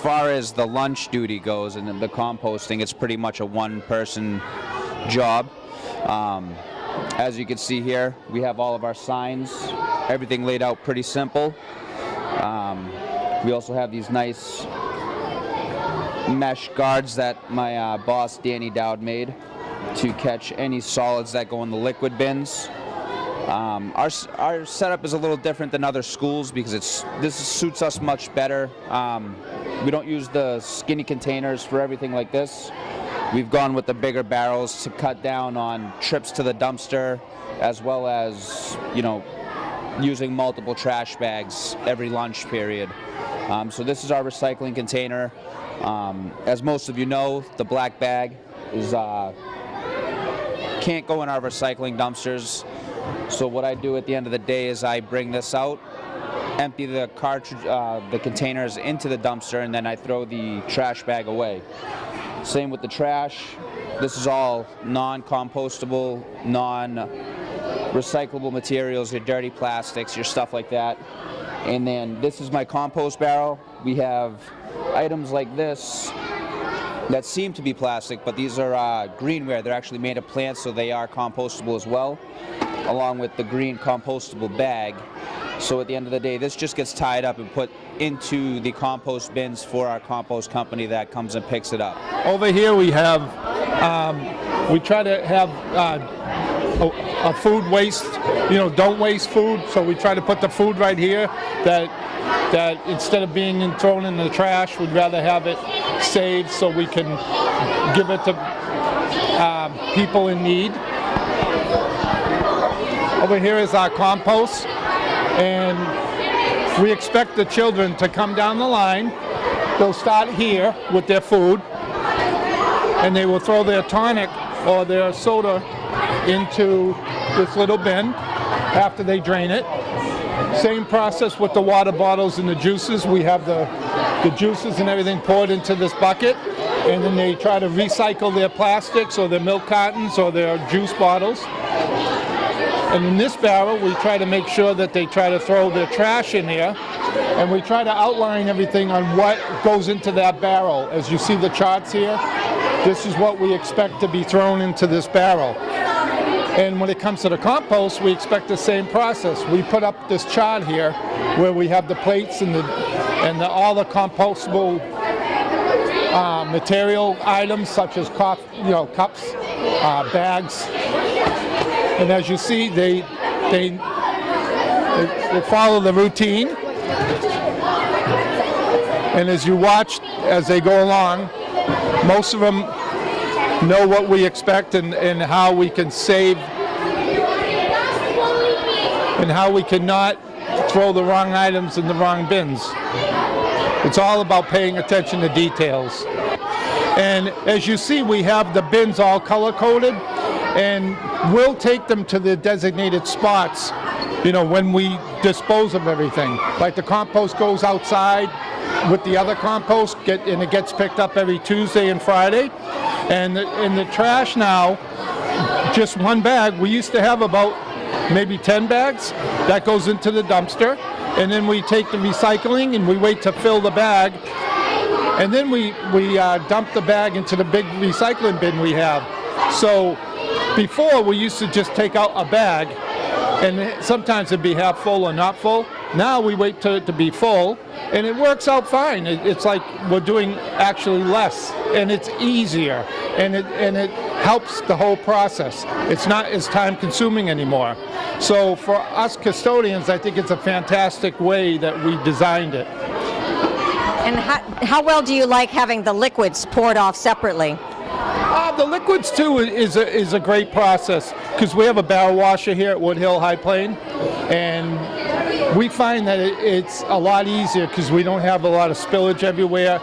far as the lunch duty goes and the composting, it's pretty much a one-person job. As you can see here, we have all of our signs, everything laid out pretty simple. We also have these nice mesh guards that my boss Danny Dowd made to catch any solids that go in the liquid bins. Our setup is a little different than other schools because this suits us much better. We don't use the skinny containers for everything like this. We've gone with the bigger barrels to cut down on trips to the dumpster, as well as, you know, using multiple trash bags every lunch period. So this is our recycling container. As most of you know, the black bag is can't go in our recycling dumpsters. So what I do at the end of the day is I bring this out, empty the cartridge, the containers into the dumpster, and then I throw the trash bag away. Same with the trash. This is all non-compostable, non-recyclable materials, your dirty plastics, your stuff like that. And then this is my compost barrel. We have items like this that seem to be plastic, but these are greenware. They're actually made of plants, so they are compostable as well, along with the green compostable bag. So at the end of the day, this just gets tied up and put into the compost bins for our compost company that comes and picks it up. Over here we have, we try to have a food waste, you know, don't waste food. So we try to put the food right here that instead of being thrown in the trash, we'd rather have it saved so we can give it to people in need. Over here is our compost, and we expect the children to come down the line. They'll start here with their food, and they will throw their tonic or their soda into this little bin after they drain it. Same process with the water bottles and the juices. We have the juices and everything poured into this bucket, and then they try to recycle their plastics or their milk cartons or their juice bottles. And in this barrel, we try to make sure that they try to throw their trash in here, and we try to outline everything on what goes into that barrel. As you see the charts here, this is what we expect to be thrown into this barrel. And when it comes to the compost, we expect the same process. We put up this chart here where we have the plates and all the compostable material items such as cups, bags. And as you see, they follow the routine. And as you watch as they go along, most of them know what we expect and how we can save and how we cannot throw the wrong items in the wrong bins. It's all about paying attention to details. And as you see, we have the bins all color-coded, and we'll take them to the designated spots, you know, when we dispose of everything. Like the compost goes outside with the other compost, and it gets picked up every Tuesday and Friday. And in the trash now, just one bag. We used to have about maybe 10 bags. That goes into the dumpster. And then we take the recycling and we wait to fill the bag. And then we dump the bag into the big recycling bin we have. So before, we used to just take out a bag, and sometimes it'd be half full or not full. Now we wait to be full, and it works out fine. It's like we're doing actually less, and it's easier, and it helps the whole process. It's not as time consuming anymore. So for us custodians, I think it's a fantastic way that we designed it. And how well do you like having the liquids poured off separately? The liquids too is a great process because we have a barrel washer here at Woodhill High Plain, and we find that it's a lot easier because we don't have a lot of spillage everywhere.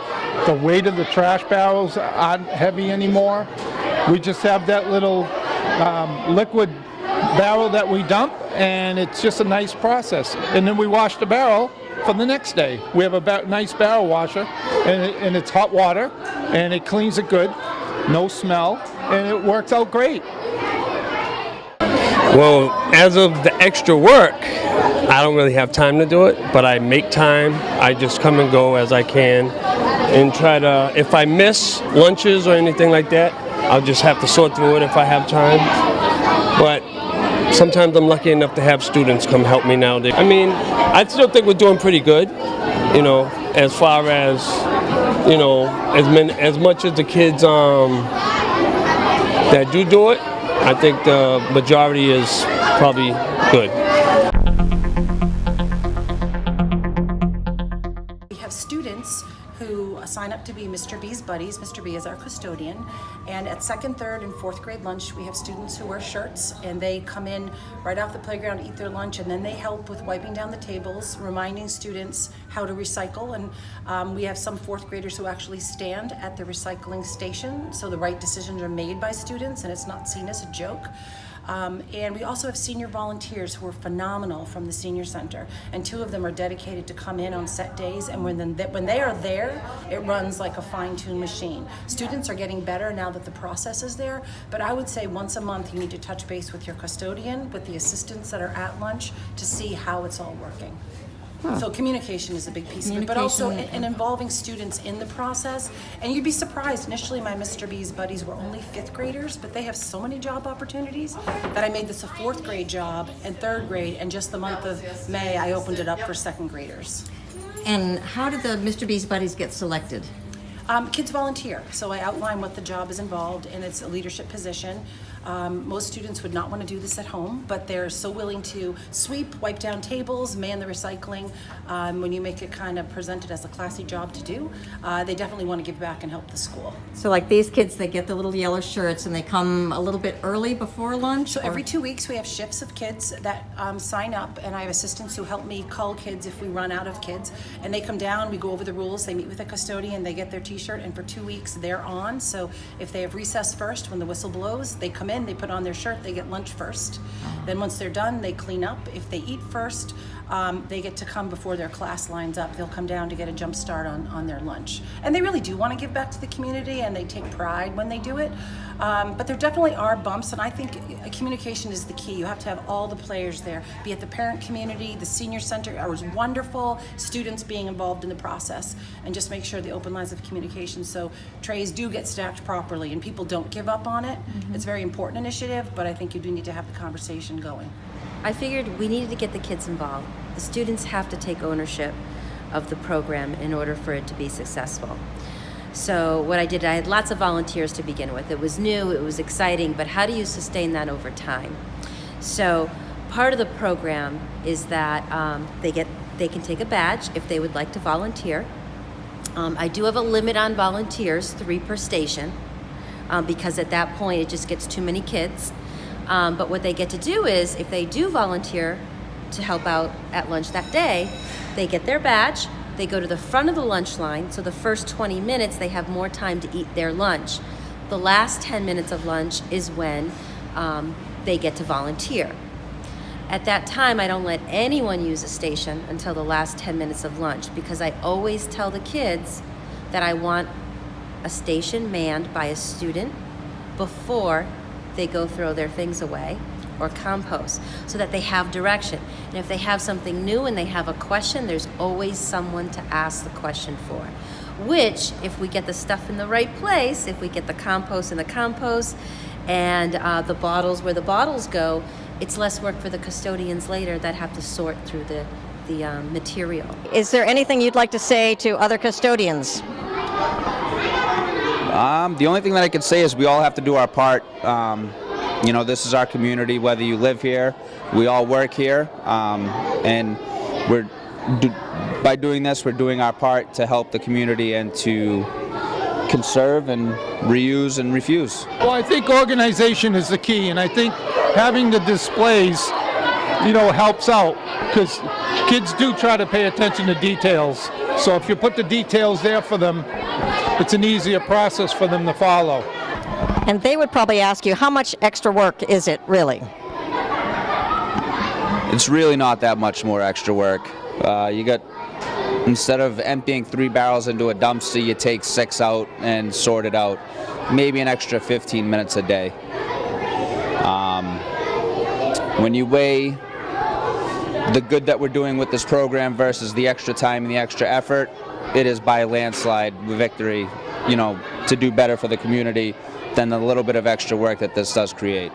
The weight of the trash barrels aren't heavy anymore. We just have that little liquid barrel that we dump, and it's just a nice process. And then we wash the barrel for the next day. We have a nice barrel washer, and it's hot water, and it cleans it good. No smell, and it works out great. Well, as of the extra work, I don't really have time to do it, but I make time. I just come and go as I can. and try to, if I miss lunches or anything like that, I'll just have to sort through it if I have time. But sometimes I'm lucky enough to have students come help me nowadays. I mean, I still think we're doing pretty good, as far as, as much as the kids that do it, I think the majority is probably good. We have students who sign up to be Mr. B's buddies. Mr. B is our custodian. And at 2nd, 3rd, and 4th grade lunch, we have students who wear shirts, and they come in right off the playground, eat their lunch, and then they help with wiping down the tables, reminding students how to recycle. And we have some 4th graders who actually stand at the recycling station, so the right decisions are made by students, and it's not seen as a joke. And we also have senior volunteers who are phenomenal from the senior center, and 2 of them are dedicated to come in on set days, and when they are there, it runs like a fine-tuned machine. Students are getting better now that the process is there, but I would say once a month you need to touch base with your custodian, with the assistants that are at lunch, to see how it's all working. So communication is a big piece of it, but also in involving students in the process. And you'd be surprised, initially my Mr. B's buddies were only 5th graders, but they have so many job opportunities that I made this a 4th grade job and 3rd grade, and just the month of May I opened it up for 2nd graders. And how did the Mr. B's buddies get selected? Kids volunteer, so I outline what the job is involved, and it's a leadership position. Most students would not want to do this at home, but they're so willing to sweep, wipe down tables, man the recycling. When you make it kind of presented as a classy job to do, they definitely want to give back and help the school. So like these kids, they get the little yellow shirts and they come a little bit early before lunch? So every 2 weeks we have shifts of kids that sign up, and I have assistants who help me call kids if we run out of kids, and they come down, we go over the rules, they meet with a custodian, they get their t-shirt, and for 2 weeks they're on. So if they have recess first, when the whistle blows, they come in, they put on their shirt, they get lunch first. Then once they're done, they clean up. If they eat first, they get to come before their class lines up. They'll come down to get a jump start on their lunch. And they really do want to give back to the community, and they take pride when they do it. But there definitely are bumps, and I think communication is the key. You have to have all the players there, be it the parent community, the senior center. It was wonderful, students being involved in the process, and just make sure the open lines of communication so trays do get stacked properly and people don't give up on it. It's a very important initiative, but I think you do need to have the conversation going. I figured we needed to get the kids involved. The students have to take ownership of the program in order for it to be successful. So what I did, I had lots of volunteers to begin with. It was new, it was exciting, but how do you sustain that over time? So part of the program is that they can take a badge if they would like to volunteer. I do have a limit on volunteers, 3 per station, because at that point it just gets too many kids. But what they get to do is, if they do volunteer to help out at lunch that day, they get their badge, they go to the front of the lunch line, so the first 20 minutes they have more time to eat their lunch. The last 10 minutes of lunch is when they get to volunteer. At that time, I don't let anyone use a station until the last 10 minutes of lunch, because I always tell the kids that I want a station manned by a student before they go throw their things away or compost, so that they have direction. And if they have something new and they have a question, there's always someone to ask the question for. Which, if we get the stuff in the right place, if we get the compost in the compost and the bottles where the bottles go, it's less work for the custodians later that have to sort through the material. Is there anything you'd like to say to other custodians? The only thing that I can say is we all have to do our part. This is our community, whether you live here, we all work here, and by doing this, we're doing our part to help the community and to conserve and reuse and refuse. Well, I think organization is the key, and I think having the displays, helps out, because kids do try to pay attention to details. So if you put the details there for them, it's an easier process for them to follow. And they would probably ask you, how much extra work is it really? It's really not that much more extra work. Instead of emptying 3 barrels into a dumpster, you take 6 out and sort it out. Maybe an extra 15 minutes a day. When you weigh the good that we're doing with this program versus the extra time and the extra effort, it is by landslide victory, you know, to do better for the community than the little bit of extra work that this does create.